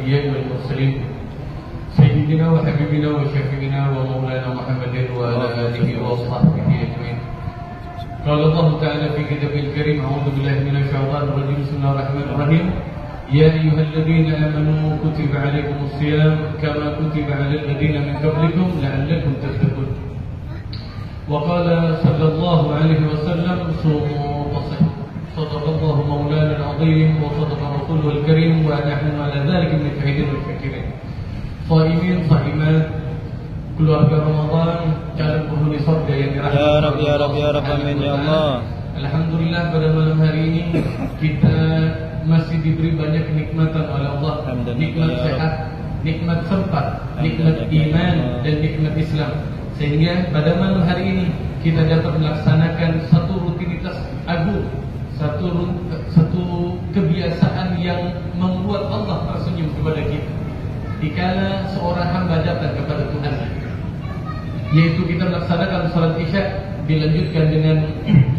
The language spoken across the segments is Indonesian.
الأنبياء والمرسلين سيدنا وحبيبنا وشفيعنا ومولانا محمد وعلى آله وصحبه أجمعين. قال الله تعالى في كتابه الكريم: أعوذ بالله من الشيطان الرجيم. بسم الله الرحمن الرحيم. يا أيها الذين آمنوا كتب عليكم الصيام كما كتب على الذين من قبلكم لعلكم تتقون. وقال صلى الله عليه وسلم: صوموا تصحوا. صدق الله مولانا العظيم وصدق رسوله الكريم ونحن على ذلك من الشاهدين والشاكرين. صائمين صائمات keluarga Ramadan, calon penghuni surga yang dirahmati ya Rabb, ya Rabb, ya Rabb, amin ya Allah. Alhamdulillah pada malam hari ini kita masih diberi banyak kenikmatan oleh Allah. Nikmat sehat, nikmat sempat, nikmat iman dan nikmat Islam. Sehingga pada malam hari ini kita dapat melaksanakan satu rutinitas agung, satu kebiasaan yang membuat Allah tersenyum kepada kita. Dikala seorang hamba datang kepada Tuhan, yaitu kita melaksanakan salat Isya dilanjutkan dengan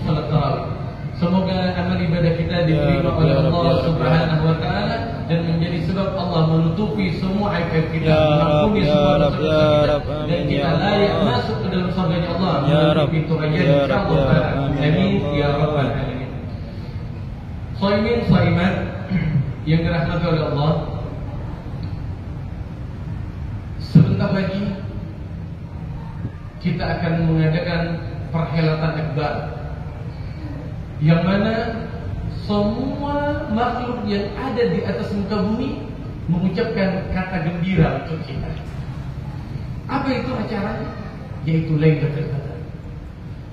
salat tarawih. Semoga amal ibadah kita diterima oleh Allah Subhanahu wa taala dan menjadi sebab Allah menutupi semua aib kita, mengampuni semua dosa kita, dan kita layak masuk ke dalam surganya Allah melalui pintu rayyan insyaallah. Amin ya rabbal alamin. Shaimin shaimat yang dirahmati oleh Allah, sebentar lagi kita akan mengadakan perhelatan akbar, yang mana semua makhluk yang ada di atas muka bumi mengucapkan kata gembira untuk kita. Apa itu acaranya? Yaitu Lailatul Qadar.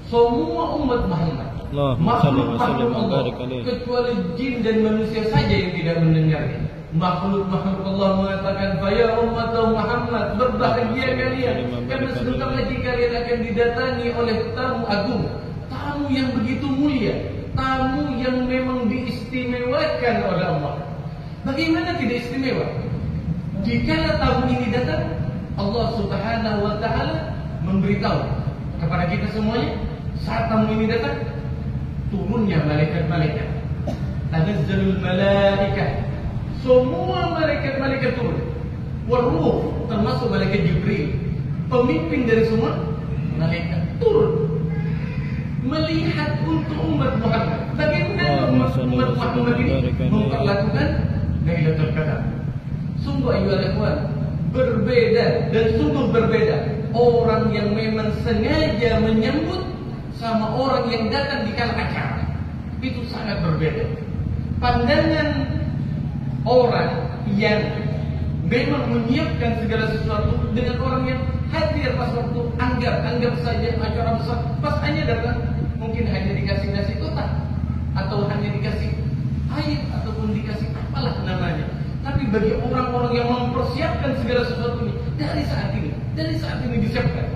Semua umat Muhammad, makhluk Allah, kecuali jin dan manusia saja yang tidak mendengarnya. Makhluk-makhluk Allah mengatakan, "Ya umat Muhammad, berbahagia kalian, karena sebentar lagi kalian akan didatangi oleh tamu agung, tamu yang begitu mulia, tamu yang memang diistimewakan oleh Allah." Bagaimana tidak istimewa? Jika tamu ini datang, Allah Subhanahu wa taala memberitahu kepada kita semuanya, saat tamu ini datang, turunnya malaikat-malaikat. Tanazzalul malaikah, semua malaikat-malaikat turun. Waruh, termasuk malaikat Jibril, pemimpin dari semua malaikat, turun melihat untuk umat Muhammad. Bagaimana umat Muhammad ini memperlakukan Lailatul Qadar. Sungguh ayyuhal ikhwan, berbeda dan sungguh berbeda orang yang memang sengaja menyambut sama orang yang datang di kala acara. Itu sangat berbeda. Pandangan orang yang memang menyiapkan segala sesuatu dengan orang yang hadir pas waktu anggap saja acara besar, pas hanya datang, mungkin hanya dikasih nasi kotak atau hanya dikasih air ataupun dikasih apalah namanya. Tapi bagi orang-orang yang mempersiapkan segala sesuatu ini dari saat ini disiapkan,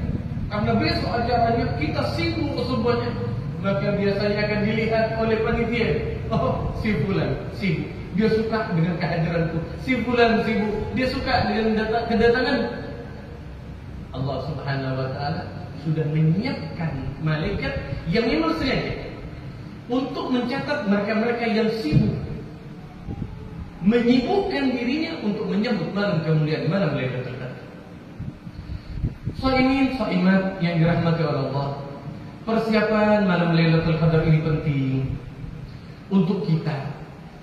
karena besok acaranya kita sibuk semuanya, maka biasanya akan dilihat oleh panitia, oh si fulan sibuk, dia suka dengan kehadiranku, si fulan sibuk, dia suka dengan kedatangan. Allah Subhanahu wa taala sudah menyiapkan malaikat yang memang sengaja untuk mencatat mereka-mereka yang sibuk, menyibukkan dirinya untuk menyambut malam kemuliaan, malam Lailatul Qadar. Shaimin shaimat yang dirahmati oleh Allah, persiapan malam Lailatul Qadar ini penting untuk kita.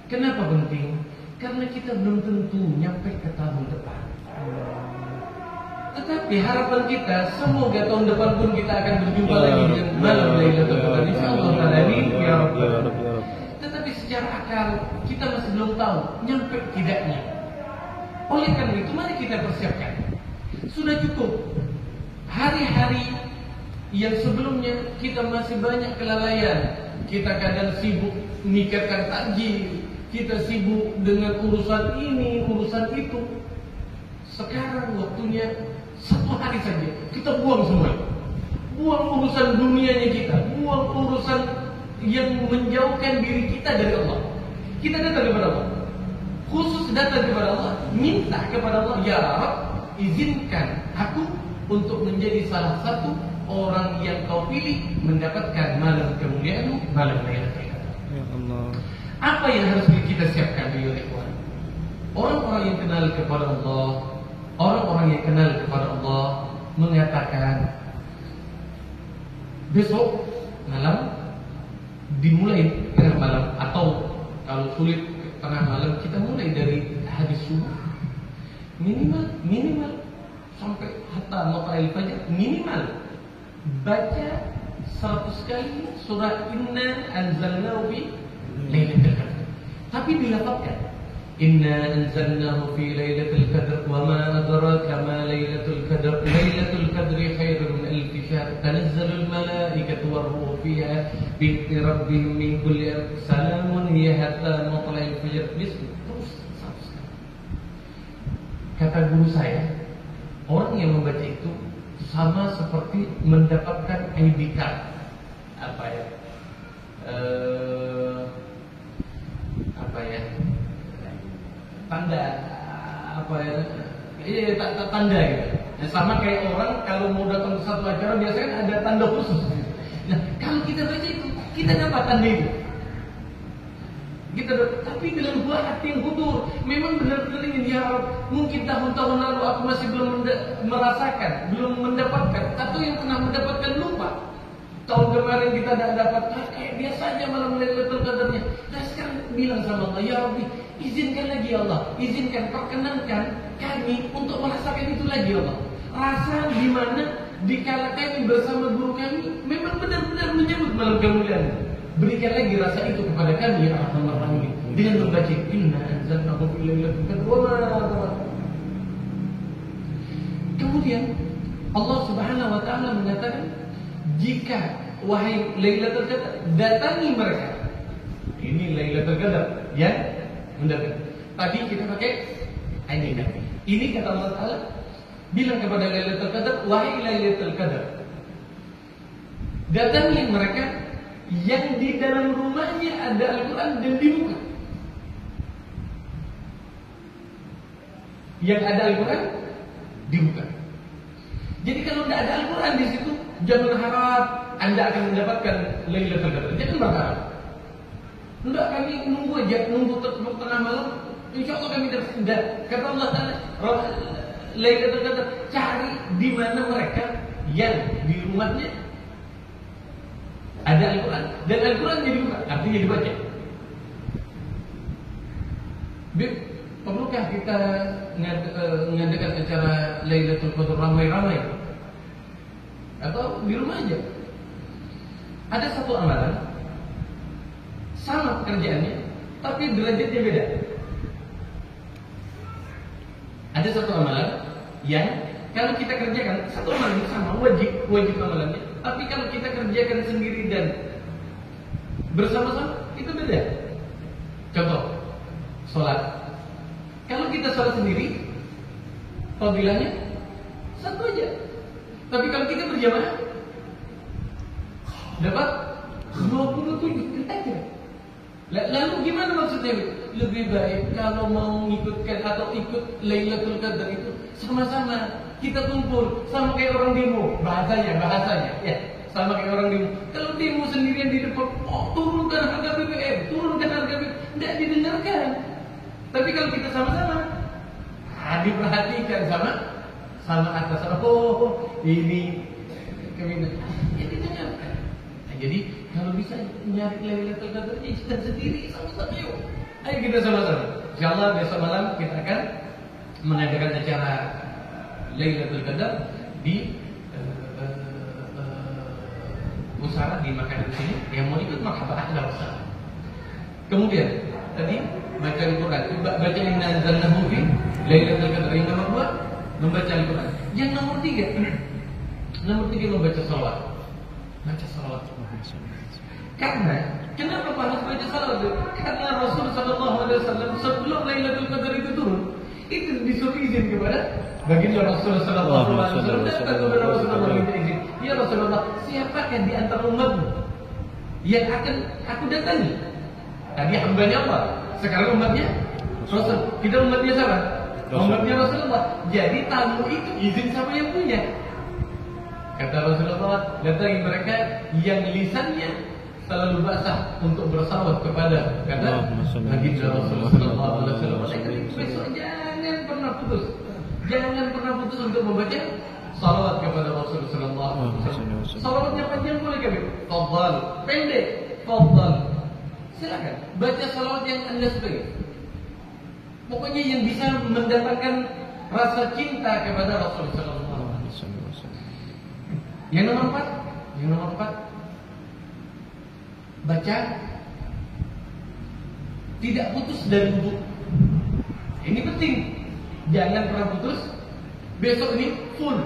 Kenapa penting? Karena kita belum tentu nyampe ke tahun depan. Tetapi harapan kita, semoga tahun depan pun kita akan berjumpa lagi dengan malam Lailatul Qadar. Insyaallah amin ya rabbal. Tetapi secara akal kita masih belum tahu nyampe tidaknya. Oleh karena itu mari kita persiapkan. Sudah cukup hari-hari yang sebelumnya kita masih banyak kelalaian. Kita kadang sibuk memikirkan takjil, kita sibuk dengan urusan ini, urusan itu. Sekarang waktunya satu hari saja kita buang semua. Buang urusan dunianya kita, buang urusan yang menjauhkan diri kita dari Allah. Kita datang kepada Allah, khusus datang kepada Allah, minta kepada Allah, ya Rabb, izinkan aku untuk menjadi salah satu orang yang kau pilih mendapatkan malam kemuliaan, malam Lailatul Qadar. Ya Allah. Apa yang harus kita siapkan, ya ikhwan? Orang-orang yang kenal kepada Allah, orang-orang yang kenal kepada Allah mengatakan besok malam dimulai tengah malam, atau kalau sulit tengah malam kita mulai dari hadis subuh minimal sampai hatta matla'il fajr, minimal baca 100 kali surah Inna anzalnahu fi lailatul qadar, tapi dilafazkan Inna anzalnahu fi lailatul qadar wa ma adraka ma lailatul qadar lailatul qadri khairun min alf syahr tanazzalul malaikatu war ruhu fiha bi rabbihim min kulli salamun hiya hatta matla'il fajr. Terus kata guru saya, orang yang membaca itu sama seperti mendapatkan ID card, tanda tanda gitu. Sama kayak orang kalau mau datang ke satu acara biasanya kan ada tanda khusus. Nah, kalau kita baca itu, kita dapat tanda itu. Tapi dalam buah hati yang kotor, memang benar-benar ingin diharap. Mungkin tahun-tahun lalu aku masih belum merasakan, belum mendapatkan, atau yang pernah mendapatkan lupa. Tahun kemarin kita tidak dapat, kayak biasanya malam Lailatul Qadarnya. Nah sekarang bilang sama Allah, ya Rabbi, izinkan lagi ya Allah, izinkan, perkenankan kami untuk merasakan itu lagi ya Allah. Rasa di mana dikala kami bersama guru kami memang benar-benar menyambut malam kemuliaan. Berikan lagi rasa itu kepada kami ya Arhamar Rahimin dengan membaca Inna anzalnahu fi lailatul qadr wa ma adraka. Kemudian Allah Subhanahu wa taala mengatakan, jika wahai Lailatul Qadar datangi mereka. Ini Lailatul Qadar yang mendatang. Tadi kita pakai ini. Ini kata Allah Taala bilang kepada Lailatul Qadar, wahai Lailatul Qadar, datangi mereka yang di dalam rumahnya ada Al-Quran dan dibuka. Yang ada Al-Quran dibuka. Jadi kalau tidak ada Al-Quran di situ, jangan harap Anda akan mendapatkan Lailatul Qadar. Jangan berharap. Tidak, kami nunggu tengah malam, insya Allah kami dapat. Tidak, kata Allah Taala, Lailatul Qadar, cari di mana mereka yang di rumahnya ada Al-Quran dan Al-Quran dibuka, artinya dibaca. Perlukah kita mengadakan acara Lailatul Qadar ramai-ramai atau di rumah aja? Ada satu amalan sama pekerjaannya, tapi derajatnya beda. Ada satu amalan yang kalau kita kerjakan satu amalan sama, wajib amalannya. Tapi kalau kita kerjakan sendiri dan bersama-sama itu beda. Contoh, sholat. Kalau kita sholat sendiri, fadilahnya satu aja. Tapi kalau kita berjamaah, dapat 27 aja. Lalu gimana maksudnya? Lebih baik kalau mau mengikutkan atau ikut Lailatul Qadar itu sama-sama. Kita kumpul sama kayak orang demo, bahasanya ya, sama kayak orang demo. Kalau demo sendirian di depan, turunkan harga BBM, turunkan harga BBM, tidak didengarkan. Tapi kalau kita sama-sama, diperhatikan sama atas. Ini kami didengarkan. Nah, jadi kalau bisa nyari Lailatul Qadar kita sendiri sama-sama yuk. Ayo kita sama-sama. Insyaallah besok malam kita akan mengadakan acara Lailatul Qadar di Usara di makanan sini. Yang mau ikut marhaban ahlan wa sahlan. Kemudian tadi baca Al-Quran, baca Inna anzalnahu fi Lailatul Qadar. Yang nomor 2 membaca Al-Quran. Yang nomor 3 membaca salawat. Baca salawat. Karena kenapa harus baca salawat? Karena Rasul sallallahu alaihi wasallam sebelum Lailatul Qadar itu turun, itu disuruh izin kepada baginda Rasul sallallahu alaihi wasallam. Datang kepada Rasulullah minta izin. Ya Rasulullah, siapakah di antara umatmu yang akan aku datangi? Tadi hambanya Allah, sekarang umatnya Rasul. Kita umatnya siapa? Umatnya Rasulullah. Jadi tamu itu izin sama yang punya. Kata Rasulullah, datangi mereka yang lisannya selalu basah untuk bersalawat kepada kata Nabi Rasulullah sallallahu alaihi wasallam. Besok jangan pernah putus. Jangan pernah putus untuk membaca salawat kepada Rasulullah sallallahu alaihi wasallam. Salawatnya panjang boleh kami? Tafadhal. Pendek. Tafadhal. Silakan baca salawat yang Anda sukai. Pokoknya yang bisa mendatangkan rasa cinta kepada Rasulullah sallallahu alaihi wasallam. Yang nomor 4 baca tidak putus dari wudu. Ini penting. Jangan pernah putus. Besok ini full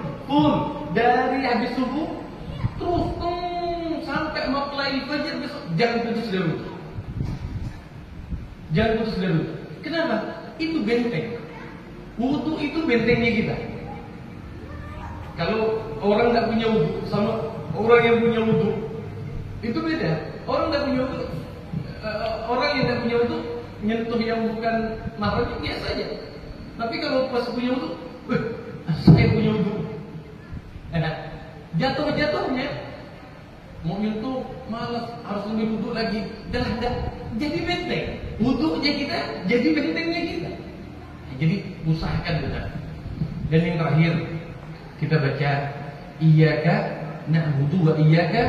dari habis subuh terus sampai matlai fajar besok. Jangan putus dari wudu. Jangan putus dari wudu. Kenapa? Itu benteng. Wudu itu bentengnya kita. Kalau orang tidak punya wudu sama orang yang punya wudu itu beda. Orang yang tidak punya wudu nyentuh yang bukan mahramnya biasa aja. Tapi kalau pas punya wudu, saya punya wudu. Jatuhnya mau nyentuh malas, harus ambil wudu lagi. Dah jadi benteng. Wudunya kita jadi bentengnya kita. Jadi usahakan benar. Dan yang terakhir kita baca iyyaka na'budu wa iyyaka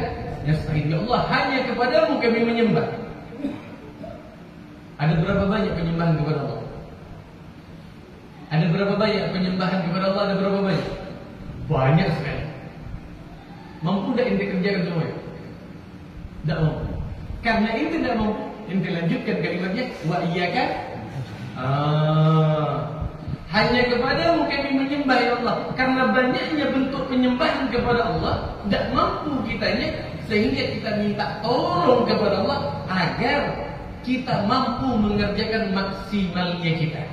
nasta'in. Ya Allah, hanya kepadamu kami menyembah. Ada berapa banyak penyembahan kepada Allah? Ada berapa banyak penyembahan kepada Allah? Ada berapa banyak? Banyak sekali. Mampu tidak ente kerjakan semuanya? Tidak mampu. Karena ente tidak mampu, ente lanjutkan kalimatnya wa iyyaka. Hanya kepadamu kami menyembah ya Allah. Karena banyaknya bentuk penyembahan kepada Allah, tidak mampu kitanya, sehingga kita minta tolong kepada Allah agar kita mampu mengerjakan maksimalnya kita.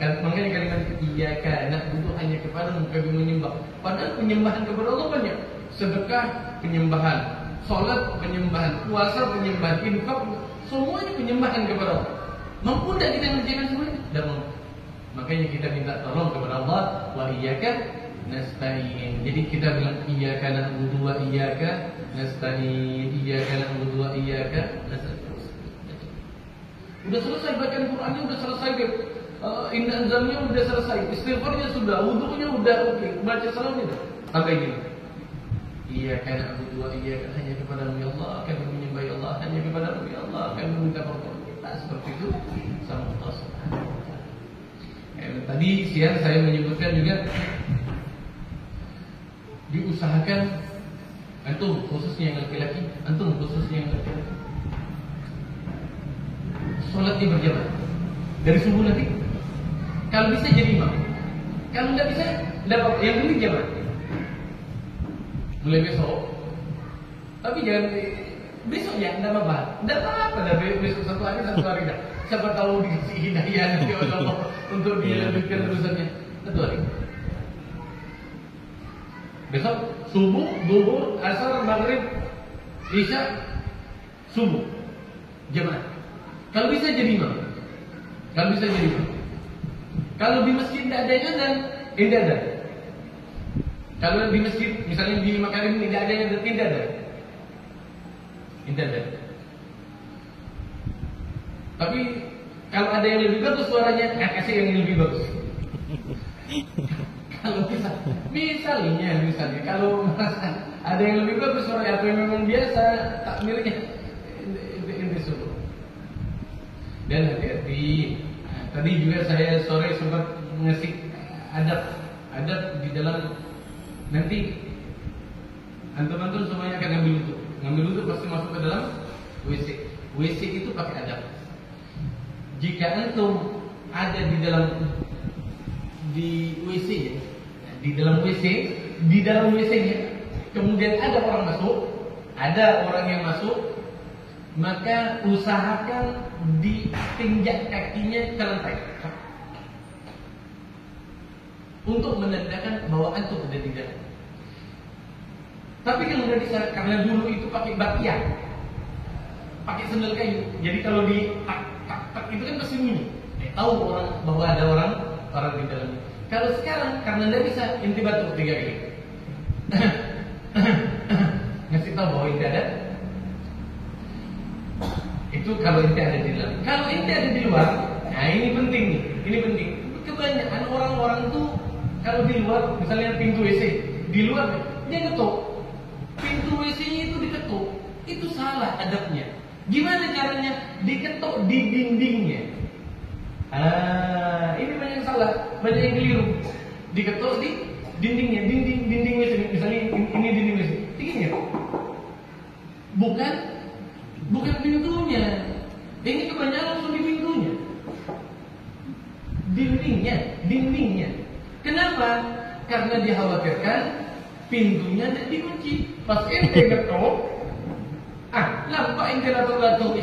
Makanya kalimat iyyaka na'budu hanya kepadamu kami menyembah. Padahal penyembahan kepada Allah banyak. Sedekah penyembahan, salat penyembahan, puasa penyembahan, infak semuanya penyembahan kepada Allah. Mampu tidak kita mengerjakan semuanya? Tidak mampu. Makanya kita minta tolong kepada Allah wa iyyaka nasta'in. Jadi kita bilang iyyaka na'budu wa iyyaka nasta'in, iyyaka na'budu wa iyyaka nasta'in. Udah selesai bacaan Qur'annya, udah selesai inna anzalnya udah selesai, istighfarnya sudah, wudunya udah oke, baca salamnya dah. Sampai gini. Iyyaka na'budu wa iyyaka, hanya kepadamu ya Allah kami menyembah ya Allah, hanya kepadamu ya Allah kami meminta pertolongan. Kita seperti itu sama Allah Subhanahu wa taala. Tadi siang saya menyebutkan juga diusahakan antum khususnya yang laki-laki, sholatnya berjamaah dari subuh nanti. Kalau bisa jadi imam, kalau tidak bisa dapat yang penting jamaah. Mulai besok, tapi jangan besok ya, tidak apa-apa, dari besok satu hari dah. Siapa tahu dikasih hidayah nanti oleh Allah untuk dilanjutkan urusannya. Satu hari. Besok subuh, zuhur, asar, maghrib, isya, subuh jamaah. Kalau bisa jadi imam. Kalau di masjid tidak ada azan, tidak ada. Kalau di masjid misalnya di Makarim tidak ada azan, tidak ada. Tapi kalau ada yang lebih bagus suaranya, kasih yang lebih bagus. Kalau misalnya kalau merasa ada yang lebih bagus suaranya atau yang memang biasa takmirnya ini suruh. Dan hati-hati. Tadi juga saya sore sempat ngasih adab di dalam nanti antum semuanya akan ngambil wudhu pasti masuk ke dalam WC itu pakai adab. Jika antum ada di WC ya, di dalam WC-nya kemudian ada orang yang masuk, maka usahakan ditinjak kakinya ke lantai untuk menandakan bahwa antum ada di dalam. Tapi kalau nggak bisa, karena dulu itu pakai bakian, pakai sendal kayu, jadi kalau di tak itu kan pasti bunyi, tahu orang bahwa ada orang di dalamnya. Kalau sekarang karena nggak bisa, inti batuk 3 kali, ngasih kasih tahu bahwa ente ada. Itu kalau ente ada di dalam. Kalau ente ada di luar, nah ini penting nih. Ini penting. Kebanyakan orang-orang tuh kalau di luar, misalnya pintu WC, di luar dia ketuk. Pintu WC-nya itu diketuk. Itu salah adabnya. Gimana caranya? Diketuk di dindingnya. Ini banyak yang salah, banyak yang keliru. Diketuk di dindingnya, dinding WC. Misalnya ini dinding WC. Tingginya. Bukan pintunya. Ini kebanyakan langsung di pintunya. Dindingnya. Kenapa? Karena dikhawatirkan pintunya tidak dikunci. Pas ente ketuk, nampak ente latuk-latuk.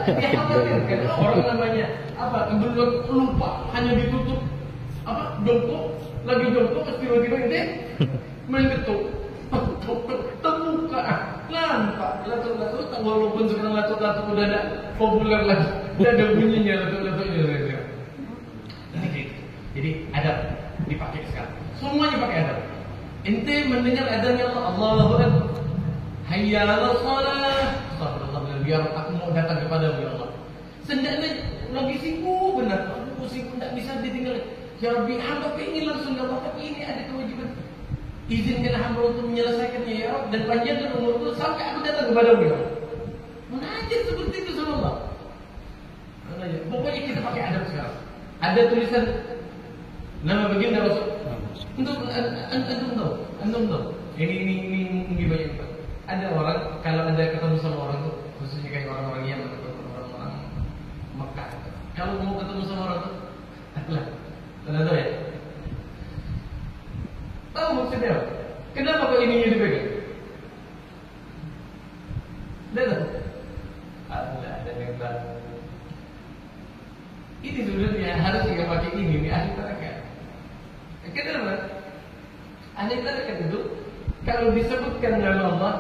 Dikhawatirkan orang namanya belum lupa, hanya ditutup jongkok, lagi jongkok, tiba-tiba ente main ketuk. Terbuka, nampak latuk-latuk. Walaupun sekarang latuk-latuk udah ada populer lagi, udah ada bunyinya latuk-latuknya. Jadi adab dipakai sekarang. Semuanya pakai adab. Ente mendengar adabnya Allahu Akbar, hayya 'alas shalah, astagfirullah, biar aku mau datang kepadamu ya Allah. Sendaknya lagi sibuk benar, aku sibuk tidak bisa ditinggal. Ya Rabbi, hamba ingin langsung ya Allah, tapi ini ada kewajiban. Izinkan hamba untuk menyelesaikannya ya Allah, dan panjangkan umurku sampai aku datang kepadamu ya Allah. Munajat seperti itu sama Allah. Pokoknya kita pakai adab sekarang. Ada tulisan nama baginda Rasul. Antum tahu. Ini banyak. Ada orang kalau ada ketemu sama orang tuh, khususnya kayak orang-orang yang atau orang-orang Mekah. Kalau mau ketemu sama orang tuh, tahu ya. Tahu maksudnya apa? Kenapa kok ininya dipegang? Ada yang tahu. Ini sebenarnya harus juga pakai ini ahli tarakat. Kenapa? Ahli tarakat itu kalau disebutkan nama Allah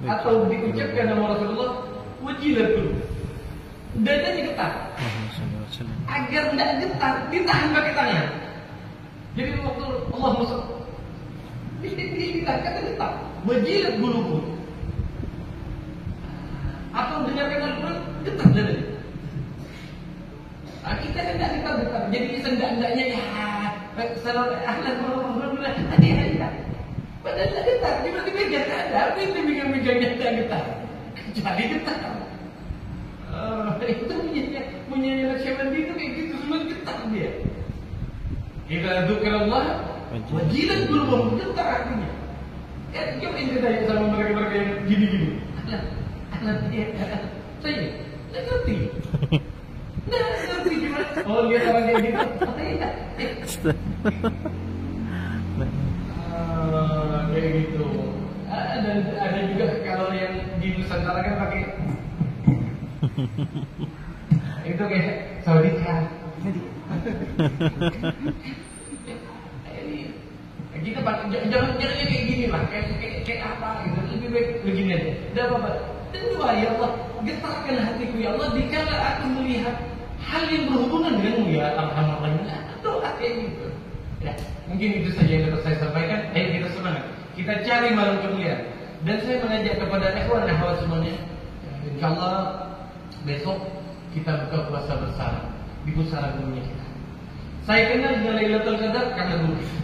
atau diucapkan nama Rasulullah, wajilat dulu. Dadanya getar. Agar tidak getar, ditahan pakai tangan. Jadi waktu Allah masuk, ditahan kata getar. Wajilat dulu pun. Atau dengarkan Al-Quran, getar dadanya. Kita kan tidak getar-getar. Jadi sendak-sendaknya salam ahlan hati-hati. Padahal tidak getar. Tiba-tiba getar. Apa itu megang-megangnya tidak getar? Kecuali getar. Itu punya Naqsyabandi itu kayak gitu, semua getar dia. Idza dzukirallah wajilat qulubuhum, getar artinya. Coba ente tanya sama mereka-mereka yang gini-gini. Saya tidak ngerti. Nah, ngerti gimana? Oh, lihat orang kayak gitu. Kayak gitu. Ada juga kalau yang di Nusantara kan pakai itu kayak Saudika. Kita pakai jangan kayak gini lah, kayak apa gitu. Lebih baik begini aja. Tidak apa-apa. Dan doa ya Allah, getarkan hatiku ya Allah dikala aku melihat hal yang berhubungan denganmu ya Arhamar Rahimin. Doa kayak gitu. Ya, mungkin itu saja yang dapat saya sampaikan. Ayo kita semangat. Kita cari malam kemuliaan. Dan saya mengajak kepada ikhwan dan akhwat semuanya, insyaallah besok kita buka puasa bersama di pusara gurunya kita. Saya kenal dengan Lailatul Qadar karena guru kita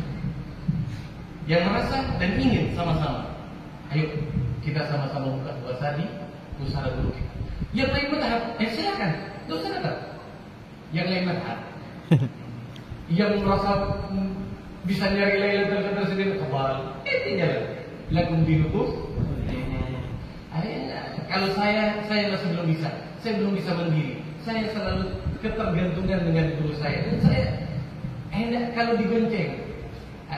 yang merasa dan ingin sama-sama. Ayo kita sama-sama buka puasa di pusara guru kita. Yang lain madhab, silakan, tidak usah datang. Yang lain madhab, yang merasa bisa nyari Lailatul Qadar sendiri kebal, jalan. Lakum dinukum. Kalau saya masih belum bisa. Saya belum bisa mandiri. Saya selalu ketergantungan dengan guru saya. Dan saya enak kalau digonceng.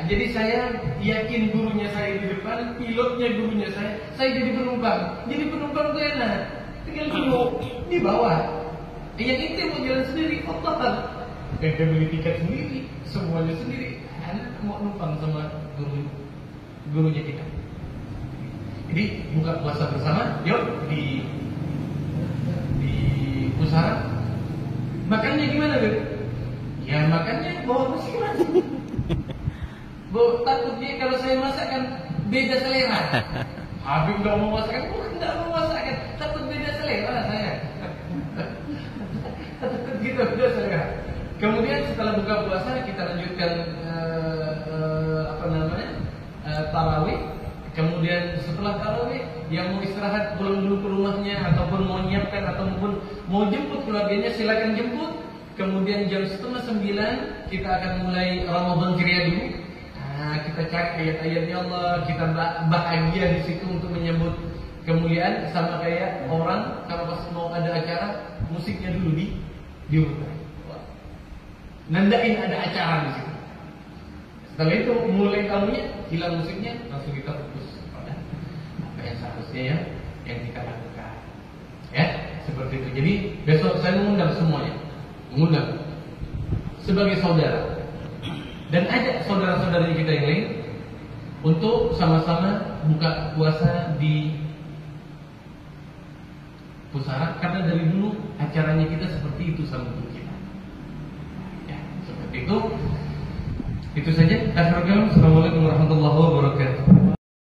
Jadi saya yakin gurunya saya di depan, pilotnya gurunya saya jadi penumpang. Jadi penumpang itu enak, tinggal duduk di bawah. Yang itu mau jalan sendiri, kotor. Kita beli tiket sendiri, semuanya sendiri. Anak mau numpang sama gurunya kita. Jadi buka puasa bersama, yuk di pusara. Makannya gimana, Beb? Ya makannya bawa masing-masing. Bu, takut dia kalau saya masakkan beda selera. Habib nggak mau masakkan, bukan nggak mau masakkan, takut beda selera saya. Takut gitu beda selera. Kemudian setelah buka puasa kita lanjutkan tarawih. Kemudian setelah tarawih yang mau istirahat pulang dulu ke rumahnya ataupun mau nyiapkan ataupun mau jemput keluarganya silakan jemput. Kemudian jam 8:30 kita akan mulai Ramadan ceria dulu. Kita cari ayat-ayatnya Allah, kita bahagia di situ untuk menyambut kemuliaan, sama kayak orang kalau pas mau ada acara musiknya dulu diurutan. Nandain ada acara di situ. Setelah itu mulai tamunya hilang musiknya, langsung kita fokus pada apa yang seharusnya yang kita lakukan. Ya, seperti itu. Jadi besok saya mengundang semuanya, mengundang sebagai saudara dan ajak saudara-saudara kita yang lain untuk sama-sama buka puasa di Pusara, karena dari dulu acaranya kita seperti itu sama kita. Ya, seperti itu. Itu saja.